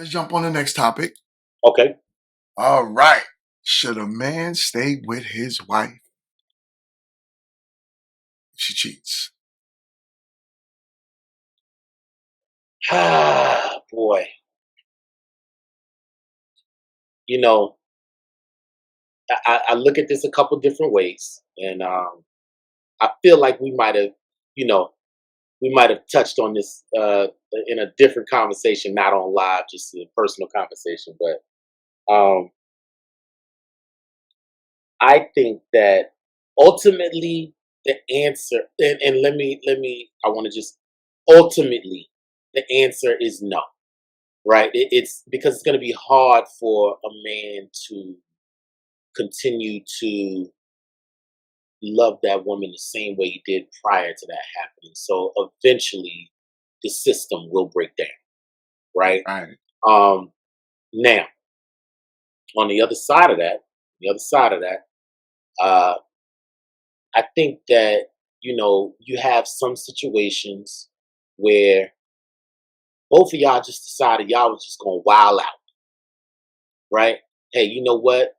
let's jump on the next topic. Okay. All right. Should a man stay with his wife if she cheats? Ah, boy. You know, I look at this a couple different ways, and I feel like you know, we might have touched on this in a different conversation, not on live, just a personal conversation. But I think that ultimately the answer, and I want to just ultimately the answer is no, right? It's because it's going to be hard for a man to continue to love that woman the same way he did prior to that happening. So eventually the system will break down, right? Right. Um, Now, on the other side of that, uh, I think that you have some situations where both of y'all just decided y'all was just gonna wild out, right? Hey, you know what?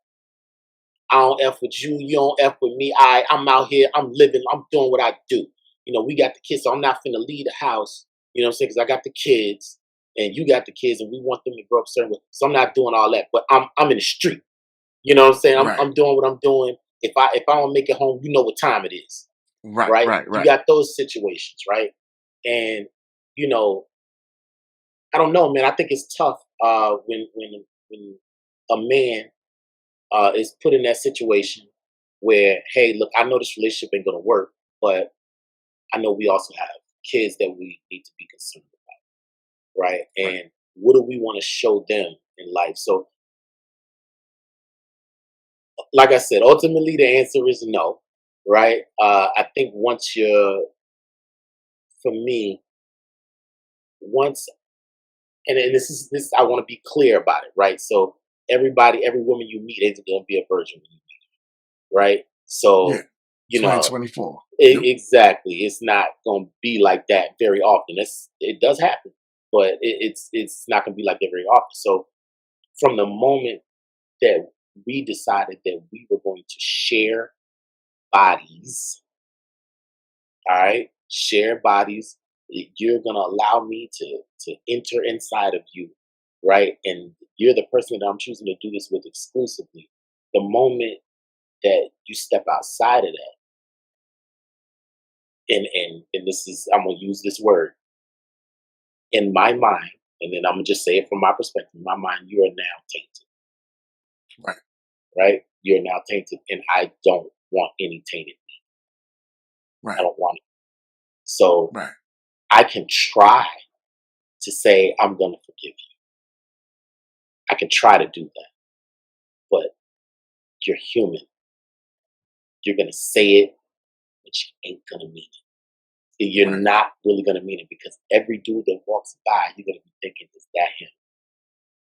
I don't f with you. You don't f with me. I'm out here. I'm living. I'm doing what I do. We got the kids, so I'm not finna leave the house. You know what I'm saying? Because I got the kids, and you got the kids, and we want them to grow up certain way. So I'm not doing all that. But I'm in the street. You know what I'm saying? Right. I'm doing what I'm doing. If I don't make it home, you know what time it is, Right. right? Right. You Right. got those situations, right? And you know, I don't know, man. I think it's tough when a man is put in that situation where, hey, look, I know this relationship ain't gonna work, but I know we also have kids that we need to be concerned about, right? Right. And what do we want to show them in life? So, like I said, ultimately the answer is no, right? I think for me, once, and this, I want to be clear about it, right? So every woman you meet isn't gonna be a virgin when you meet, right? Yeah. So, you know, 2024. Yep. Exactly. It's not going to be like that very often. It does happen, but it's not going to be like that very often. So from the moment that we decided that we were going to share bodies, all right, share bodies, you're going to allow me to enter inside of you, right, and you're the person that I'm choosing to do this with exclusively. The moment that you step outside of that, and this is, I'm gonna use this word, in my mind, and then I'm gonna just say it from my perspective. In my mind, you are now tainted, Right. right? You're now tainted, and I don't want any tainted. I Right. don't want it. So Right. I can try to say I'm gonna forgive you. I can try to do that, but you're human. You're gonna say it, but you ain't gonna mean it. You're Right. not really gonna mean it because every dude that walks by, you're gonna be thinking, is that him?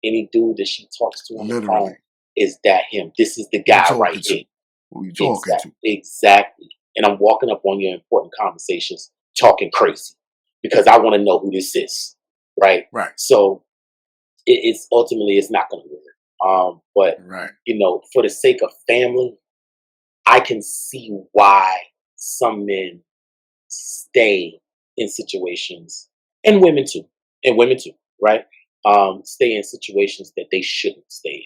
Any dude that she talks to on the phone, Literally. is that him? This is the Who you guy right talking to? here. Who you talking to? Exactly. And I'm walking up on your important conversations talking crazy because I want to know who this is. Right. Right. So it's ultimately it's not going to work. But Right. for the sake of family, I can see why some men stay in situations, and women too, right? Stay in situations that they shouldn't stay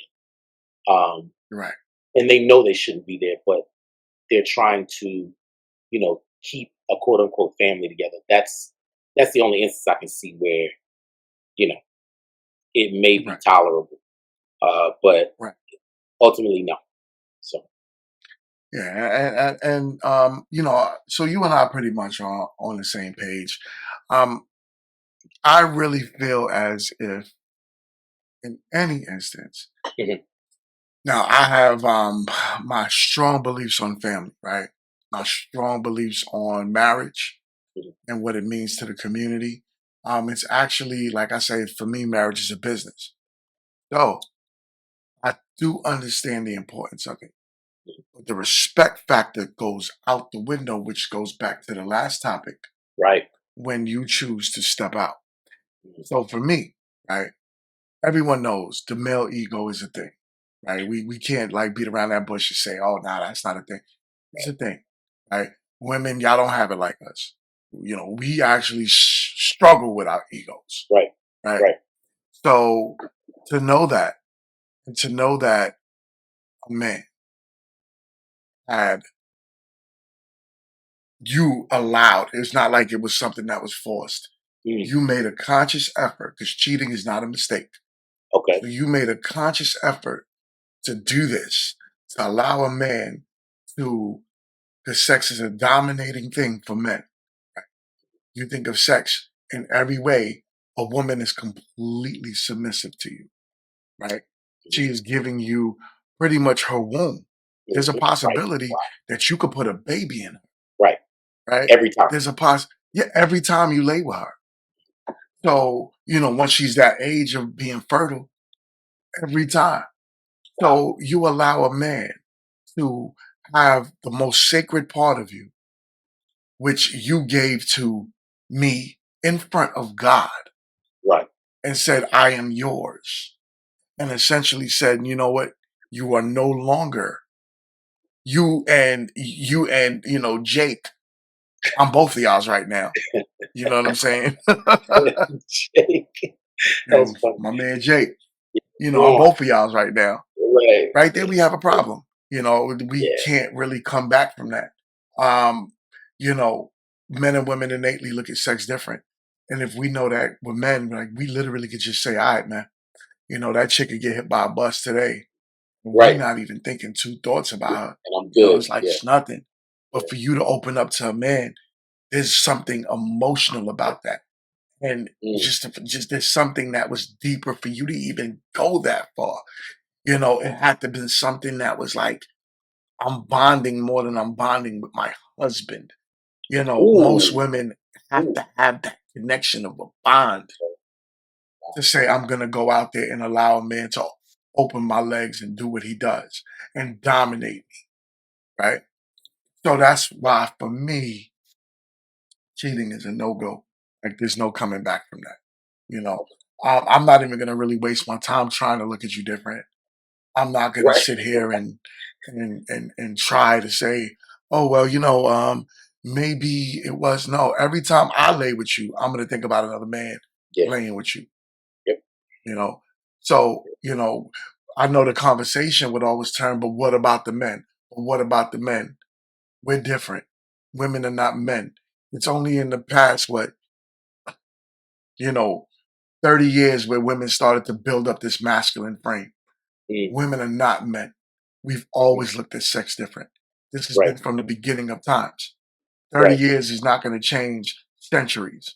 in. Right. And they know they shouldn't be there, but they're trying to, keep a quote unquote family together. That's the only instance I can see where, you know, it may be Right. tolerable. But Right. ultimately no. So Yeah. So you and I pretty much are on the same page. Um, I really feel as if in any instance, mhm, now I have my strong beliefs on family, right? My strong beliefs on marriage mhm, and what it means to the community. It's actually, like I say, for me, marriage is a business. So I do understand the importance of it. mhm. But the respect factor goes out the window, which goes back to the last topic Right. when you choose to step out. Mhm, So for me, right? everyone knows the male ego is a thing, right? We can't like beat around that bush and say, "Oh, nah, that's not a thing." It's a thing, right? Women, y'all don't have it like us. We actually struggle with our egos, right, right? right. So to know that, and to know that a man had you allowed, it's not like it was something that was forced. Mm, You made a conscious effort because cheating is not a mistake. okay, So you made a conscious effort to do this, to allow a man to, because sex is a dominating thing for men. Right? You think of sex in every way, a woman is completely submissive to you, right? mhm, She is giving you pretty much her womb. There's a mhm, right, possibility that you could put a baby in her, right. right? Every time. There's a yeah, every time you lay with her. So, once she's that age of being fertile, every time. Wow. So you allow a man to have the most sacred part of you, which you gave to me in front of God Right. and said, I am yours. And essentially said, you know what? You are no longer Jake. I'm both of y'all's right now. You know what I'm saying? Jake. That's funny. My man Jake. I'm Yeah. both of y'all's right now. Right. Right there we have a problem. We Yeah. can't really come back from that. Um, you know, Men and women innately look at sex different. And if we know that with men, like we literally could just say, all right, man, that chick could get hit by a bus today. And we Right. not even thinking two thoughts about her. And I'm good. It's like Yeah. it's nothing. Yeah. But for you to open up to a man, there's something emotional about that. And Mm, just there's something that was deeper for you to even go that far. It had to be something that was like, I'm bonding more than I'm bonding with my husband. Most ooh. women have Ooh. to have that connection of a bond to say, I'm going to go out there and allow a man to open my legs and do what he does and dominate me. Right. So that's why for me, cheating is a no go. Like there's no coming back from that. You know, I'm not even going to really waste my time trying to look at you different. I'm not gonna Right. sit here and try to say, oh well, maybe it was no. Every time I lay with you, I'm gonna think about another man Yeah. laying with you. Yep. You know, so I know the conversation would always turn, but what about the men? But what about the men? We're different. Women are not men. It's only in the past you know 30 years where women started to build up this masculine frame. Mm, Women are not men. We've mm, always looked at sex different. This has right. been from the beginning of times. 30 Right. years is not going to change centuries,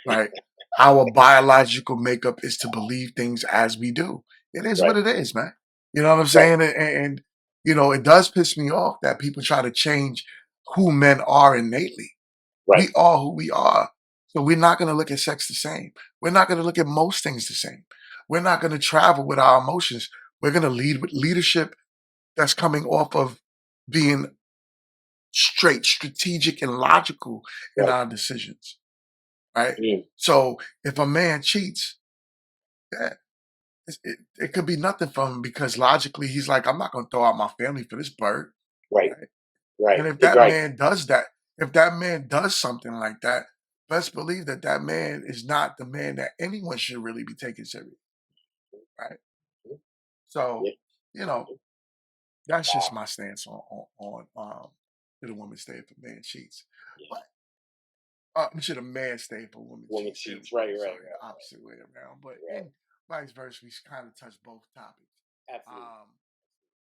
right? Our biological makeup is to believe things as we do. It is Right. what it is, man. You know what I'm Right. saying? It does piss me off that people try to change who men are innately. Right. We are who we are. So we're not going to look at sex the same. We're not going to look at most things the same. We're not going to travel with our emotions. We're going to lead with leadership that's coming off of being straight, strategic, and logical in Right. our decisions, right? Mm, So if a man cheats, yeah, it could be nothing from him because logically he's like, I'm not going to throw out my family for this bird, right. right? Right. And if It's that right. man does that, if that man does something like that, best believe that that man is not the man that anyone should really be taking serious, right? Mm, So, yeah. you know, that's just Wow. my stance on should a woman stay if a man cheats. Yeah. But should a man stay if a woman Woman cheats? There we cheats. go. Right. Right. Sorry, Right. opposite way around. But Right. in vice versa, we kind of touch both topics. Absolutely.